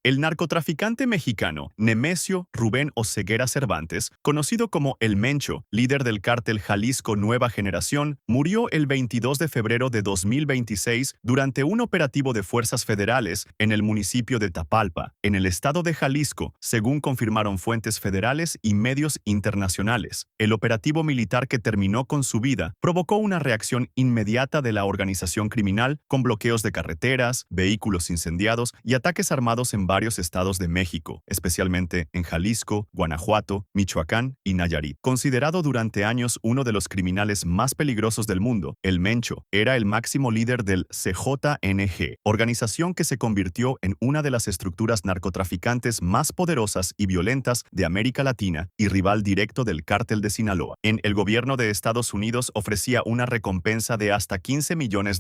El narcotraficante mexicano Nemesio Rubén Oseguera Cervantes, conocido como El Mencho, líder del cártel Jalisco Nueva Generación, murió el 22 de febrero de 2026 durante un operativo de fuerzas federales en el municipio de Tapalpa, en el estado de Jalisco, según confirmaron fuentes federales y medios internacionales. El operativo militar que terminó con su vida provocó una reacción inmediata de la organización criminal con bloqueos de carreteras, vehículos incendiados y ataques armados en varios estados de México, especialmente en Jalisco, Guanajuato, Michoacán y Nayarit. Considerado durante años uno de los criminales más peligrosos del mundo, El Mencho era el máximo líder del CJNG, organización que se convirtió en una de las estructuras narcotraficantes más poderosas y violentas de América Latina y rival directo del cártel de Sinaloa. El gobierno de Estados Unidos ofrecía una recompensa de hasta $15 millones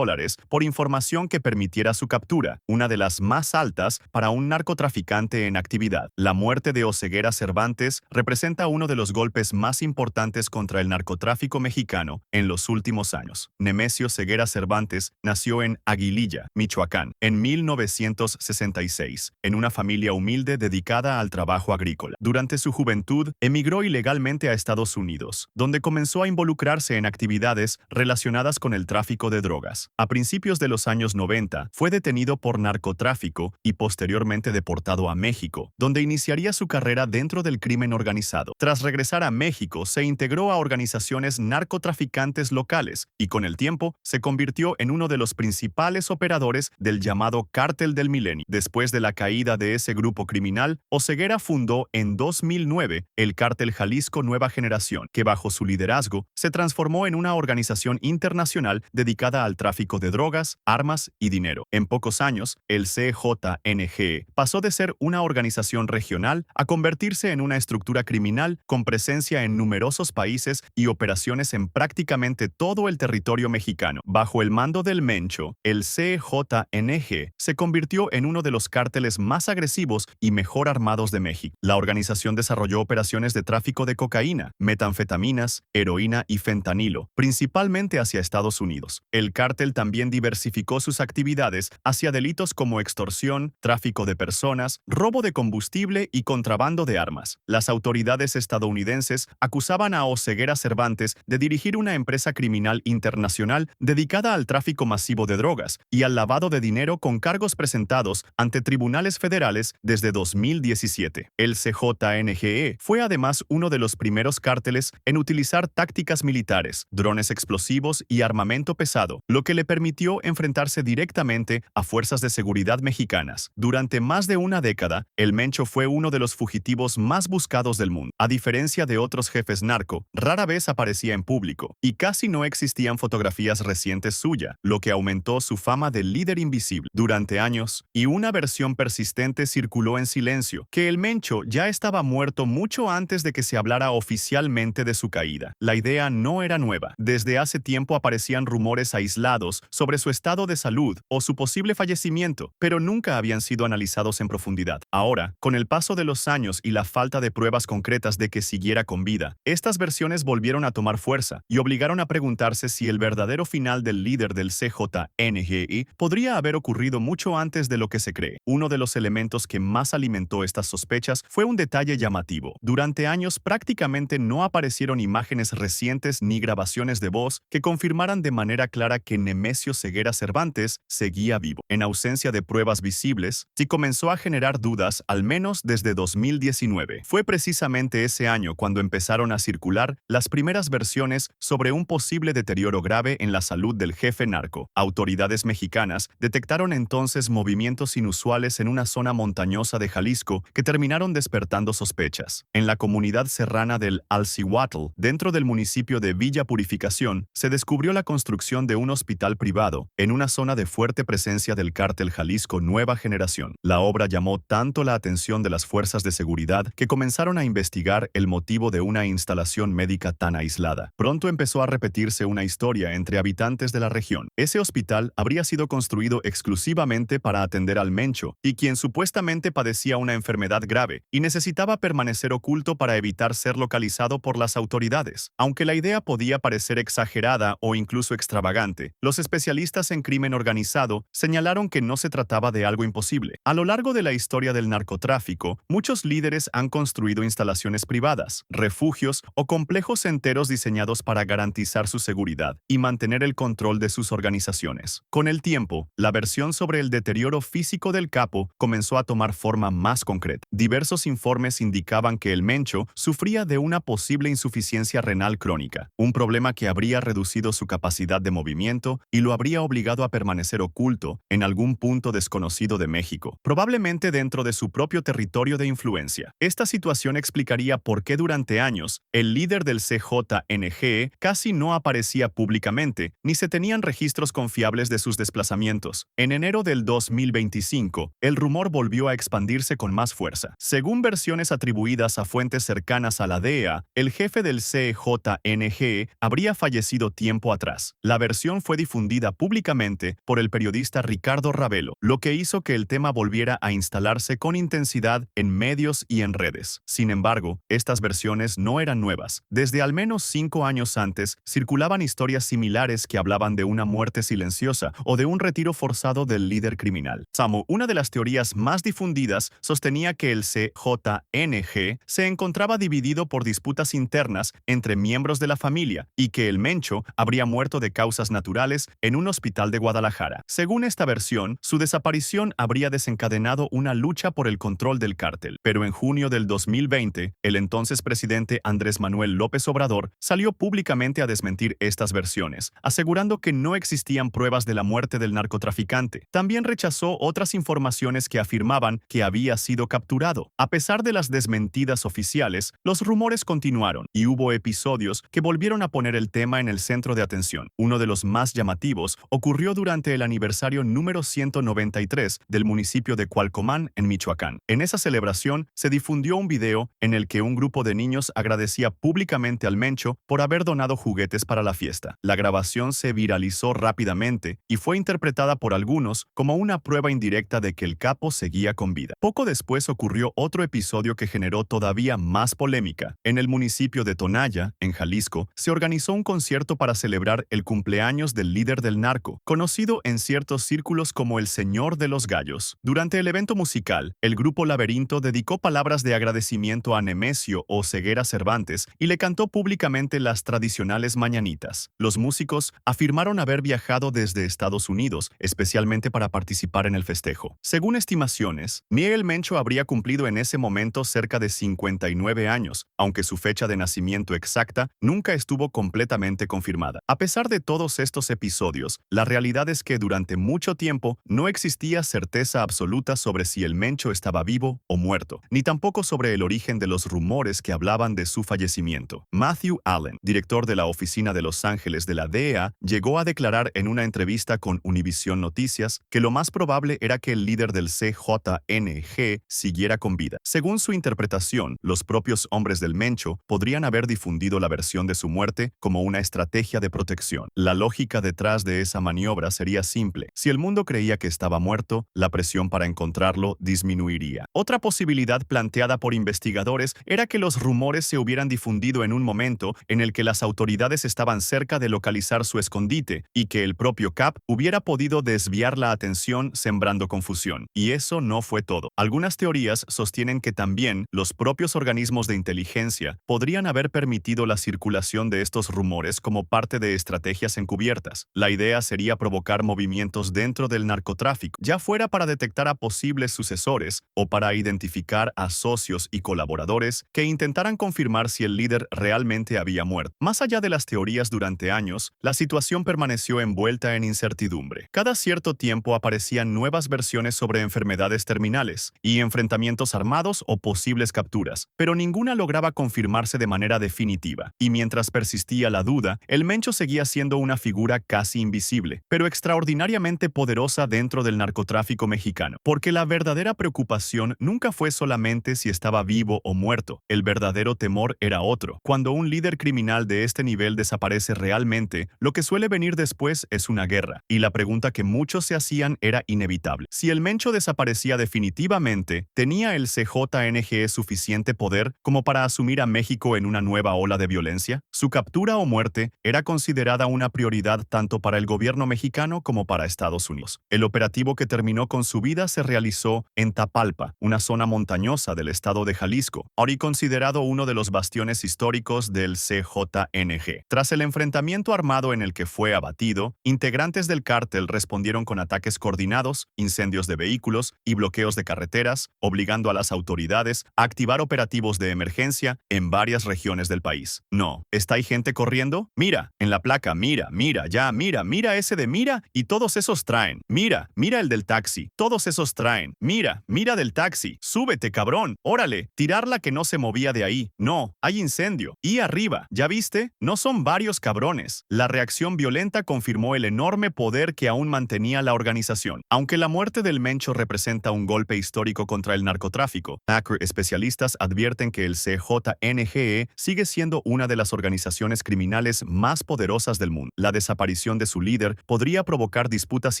por información que permitiera su captura, una de las más altas para un narcotraficante en actividad. La muerte de Oseguera Cervantes representa uno de los golpes más importantes contra el narcotráfico mexicano en los últimos años. Nemesio Ceguera Cervantes nació en Aguililla, Michoacán, en 1966, en una familia humilde dedicada al trabajo agrícola. Durante su juventud, emigró ilegalmente a Estados Unidos, donde comenzó a involucrarse en actividades relacionadas con el tráfico de drogas. A principios de los años 90, fue detenido por narcotráfico y posteriormente deportado a México, donde iniciaría su carrera dentro del crimen organizado. Tras regresar a México, se integró a organizaciones narcotraficantes locales y con el tiempo se convirtió en uno de los principales operadores del llamado Cártel del Milenio. Después de la caída de ese grupo criminal, Oseguera fundó en 2009 el Cártel Jalisco Nueva Generación, que bajo su liderazgo se transformó en una organización internacional dedicada al tráfico de drogas, armas y dinero. En pocos años, el CJNG pasó de ser una organización regional a convertirse en una estructura criminal con presencia en numerosos países y operaciones en prácticamente todo el territorio mexicano. Bajo el mando del Mencho, el CJNG se convirtió en uno de los cárteles más agresivos y mejor armados de México. La organización desarrolló operaciones de tráfico de cocaína, metanfetaminas, heroína y fentanilo, principalmente hacia Estados Unidos. El cártel también diversificó sus actividades hacia delitos como extorsión, tráfico de personas, robo de combustible y contrabando de armas. Las autoridades estadounidenses acusaban a Oseguera Cervantes de dirigir una empresa criminal internacional dedicada al tráfico masivo de drogas y al lavado de dinero con cargos presentados ante tribunales federales desde 2017. El CJNGE fue además uno de los primeros cárteles en utilizar tácticas militares, drones explosivos y armamento pesado, lo que le permitió enfrentarse directamente a fuerzas de seguridad mexicanas. Durante más de una década, El Mencho fue uno de los fugitivos más buscados del mundo. A diferencia de otros jefes narco, rara vez aparecía en público y casi no existían fotografías recientes suya, lo que aumentó su fama de líder invisible. Durante años, y una versión persistente circuló en silencio, que El Mencho ya estaba muerto mucho antes de que se hablara oficialmente de su caída. La idea no era nueva. Desde hace tiempo aparecían rumores aislados sobre su estado de salud o su posible fallecimiento, pero nunca habían sido analizados en profundidad. Ahora, con el paso de los años y la falta de pruebas concretas de que siguiera con vida, estas versiones volvieron a tomar fuerza y obligaron a preguntarse si el verdadero final del líder del CJNGI podría haber ocurrido mucho antes de lo que se cree. Uno de los elementos que más alimentó estas sospechas fue un detalle llamativo. Durante años prácticamente no aparecieron imágenes recientes ni grabaciones de voz que confirmaran de manera clara que Nemesio Ceguera Cervantes seguía vivo. En ausencia de pruebas visibles, sí comenzó a generar dudas al menos desde 2019. Fue precisamente ese año cuando empezaron a circular las primeras versiones sobre un posible deterioro grave en la salud del jefe narco. Autoridades mexicanas detectaron entonces movimientos inusuales en una zona montañosa de Jalisco que terminaron despertando sospechas. En la comunidad serrana del Alcihuatl, dentro del municipio de Villa Purificación, se descubrió la construcción de un hospital privado en una zona de fuerte presencia del cártel Jalisco Nueva Generación. La obra llamó tanto la atención de las fuerzas de seguridad que comenzaron a investigar el motivo de una instalación médica tan aislada. Pronto empezó a repetirse una historia entre habitantes de la región. Ese hospital habría sido construido exclusivamente para atender al Mencho, y quien supuestamente padecía una enfermedad grave y necesitaba permanecer oculto para evitar ser localizado por las autoridades. Aunque la idea podía parecer exagerada o incluso extravagante, los especialistas en crimen organizado señalaron que no se trataba de algo imposible. A lo largo de la historia del narcotráfico, muchos líderes han construido instalaciones privadas, refugios o complejos enteros diseñados para garantizar su seguridad y mantener el control de sus organizaciones. Con el tiempo, la versión sobre el deterioro físico del capo comenzó a tomar forma más concreta. Diversos informes indicaban que el Mencho sufría de una posible insuficiencia renal crónica, un problema que habría reducido su capacidad de movimiento y lo habría obligado a permanecer oculto en algún punto desconocido de México, probablemente dentro de su propio territorio de influencia. Esta situación explicaría por qué durante años el líder del CJNG casi no aparecía públicamente ni se tenían registros confiables de sus desplazamientos. En enero del 2025, el rumor volvió a expandirse con más fuerza. Según versiones atribuidas a fuentes cercanas a la DEA, el jefe del CJNG habría fallecido tiempo atrás. La versión fue difundida públicamente por el periodista Ricardo Ravelo, lo que hizo que el tema volviera a instalarse con intensidad en medios y en redes. Sin embargo, estas versiones no eran nuevas. Desde al menos 5 años antes, circulaban historias similares que hablaban de una muerte silenciosa o de un retiro forzado del líder criminal. Samu, una de las teorías más difundidas, sostenía que el CJNG se encontraba dividido por disputas internas entre miembros de la familia y que el Mencho habría muerto de causas naturales en un hospital de Guadalajara. Según esta versión, su desaparición habría desencadenado una lucha por el control del cártel. Pero en junio del 2020, el entonces presidente Andrés Manuel López Obrador salió públicamente a desmentir estas versiones, asegurando que no existían pruebas de la muerte del narcotraficante. También rechazó otras informaciones que afirmaban que había sido capturado. A pesar de las desmentidas oficiales, los rumores continuaron y hubo episodios que volvieron a poner el tema en el centro de atención. Uno de los más llamativos ocurrió durante el aniversario número 193 del municipio de Cualcomán, en Michoacán. En esa celebración se difundió un video en el que un grupo de niños agradecía públicamente al Mencho por haber donado juguetes para la fiesta. La grabación se viralizó rápidamente y fue interpretada por algunos como una prueba indirecta de que el capo seguía con vida. Poco después ocurrió otro episodio que generó todavía más polémica. En el municipio de Tonaya, en Jalisco, se organizó un concierto para celebrar el cumpleaños del líder del narco, conocido en ciertos círculos como el Señor de los Gallos. Durante el evento musical, el grupo Laberinto dedicó palabras de agradecimiento a Nemesio Oseguera Cervantes y le cantó públicamente las tradicionales mañanitas. Los músicos afirmaron haber viajado desde Estados Unidos, especialmente para participar en el festejo. Según estimaciones, Miguel Mencho habría cumplido en ese momento cerca de 59 años, aunque su fecha de nacimiento exacta nunca estuvo completamente confirmada. A pesar de todos estos episodios, la realidad es que durante mucho tiempo no existía certeza absoluta sobre si el Mencho estaba vivo o muerto, ni tampoco sobre el origen de los rumores que hablaban de su fallecimiento. Matthew Allen, director de la oficina de Los Ángeles de la DEA, llegó a declarar en una entrevista con Univisión Noticias que lo más probable era que el líder del CJNG siguiera con vida. Según su interpretación, los propios hombres del Mencho podrían haber difundido la versión de su muerte como una estrategia de protección. La lógica detrás de esa maniobra sería simple. Si el mundo creía que estaba muerto, la presión para encontrarlo disminuiría. Otra posibilidad planteada por investigadores era que los rumores se hubieran difundido en un momento en el que las autoridades estaban cerca de localizar su escondite y que el propio Cap hubiera podido desviar la atención sembrando confusión. Y eso no fue todo. Algunas teorías sostienen que también los propios organismos de inteligencia podrían haber permitido la circulación de estos rumores como parte de estrategias encubiertas. La idea sería provocar movimientos dentro del narcotráfico, ya fuera para detectar a posibles sucesores o para identificar a socios y colaboradores que intentaran confirmar si el líder realmente había muerto. Más allá de las teorías durante años, la situación permaneció envuelta en incertidumbre. Cada cierto tiempo aparecían nuevas versiones sobre enfermedades terminales y enfrentamientos armados o posibles capturas, pero ninguna lograba confirmarse de manera definitiva. Y mientras persistía la duda, el Mencho seguía siendo una figura casi invisible, pero extraordinariamente poderosa dentro del narcotráfico mexicano. Porque la verdadera preocupación nunca fue solamente si estaba vivo o muerto. El verdadero temor era otro. Cuando un líder criminal de este nivel desaparece realmente, lo que suele venir después es una guerra. Y la pregunta que muchos se hacían era inevitable. Si el Mencho desaparecía definitivamente, ¿tenía el CJNG suficiente poder como para asumir a México en una nueva ola de violencia? Su captura o muerte era considerada una prioridad tanto para el gobierno mexicano como para Estados Unidos. El operativo que terminó con su vida caída se realizó en Tapalpa, una zona montañosa del estado de Jalisco, hoy considerado uno de los bastiones históricos del CJNG. Tras el enfrentamiento armado en el que fue abatido, integrantes del cártel respondieron con ataques coordinados, incendios de vehículos y bloqueos de carreteras, obligando a las autoridades a activar operativos de emergencia en varias regiones del país. No, ¿está ahí gente corriendo? Mira, en la placa, mira, ya, mira ese de mira y todos esos traen. Mira el del taxi, todos esos traen. Mira del taxi, súbete cabrón, órale, tirarla que no se movía de ahí. No, hay incendio. Y arriba, ¿ya viste? No son varios cabrones. La reacción violenta confirmó el enorme poder que aún mantenía la organización. Aunque la muerte del Mencho representa un golpe histórico contra el narcotráfico, especialistas advierten que el CJNGE sigue siendo una de las organizaciones criminales más poderosas del mundo. La desaparición de su líder podría provocar disputas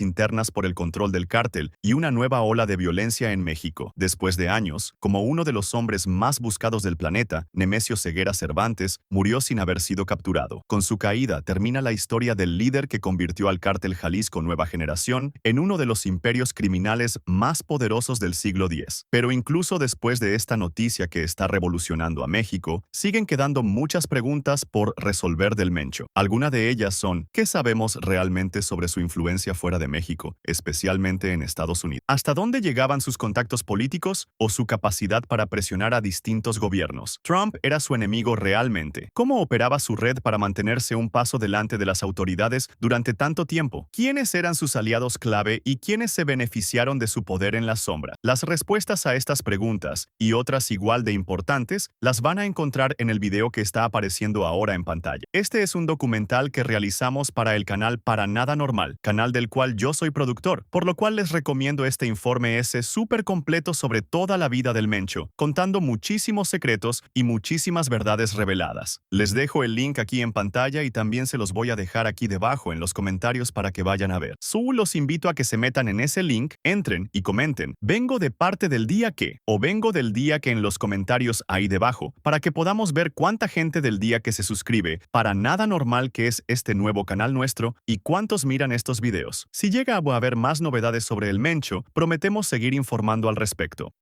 internas por el control del cártel y una nueva ola de violencia en México. Después de años, como uno de los hombres más buscados del planeta, Nemesio Ceguera Cervantes murió sin haber sido capturado. Con su caída termina la historia del líder que convirtió al cártel Jalisco Nueva Generación en uno de los imperios criminales más poderosos del siglo X. Pero incluso después de esta noticia que está revolucionando a México, siguen quedando muchas preguntas por resolver del Mencho. Algunas de ellas son: ¿qué sabemos realmente sobre su influencia fuera de México, especialmente en Estados Unidos? ¿Hasta dónde llegaban sus contactos políticos o su capacidad para presionar a distintos gobiernos? ¿Trump era su enemigo realmente? ¿Cómo operaba su red para mantenerse un paso delante de las autoridades durante tanto tiempo? ¿Quiénes eran sus aliados clave y quiénes se beneficiaron de su poder en la sombra? Las respuestas a estas preguntas y otras igual de importantes las van a encontrar en el video que está apareciendo ahora en pantalla. Este es un documental que realizamos para el canal Para Nada Normal, canal del cual yo soy productor, por lo cual les recomiendo este informe súper completo sobre toda la vida del Mencho, contando muchísimos secretos y muchísimas verdades reveladas. Les dejo el link aquí en pantalla y también se los voy a dejar aquí debajo en los comentarios para que vayan a ver. Los invito a que se metan en ese link, entren y comenten: vengo de parte del día que, o vengo del día que, en los comentarios ahí debajo, para que podamos ver cuánta gente del día que se suscribe para Nada Normal, que es este nuevo canal nuestro, y cuántos miran estos videos. Si llega a haber más novedades sobre el Mencho, prometemos seguir informando al respecto.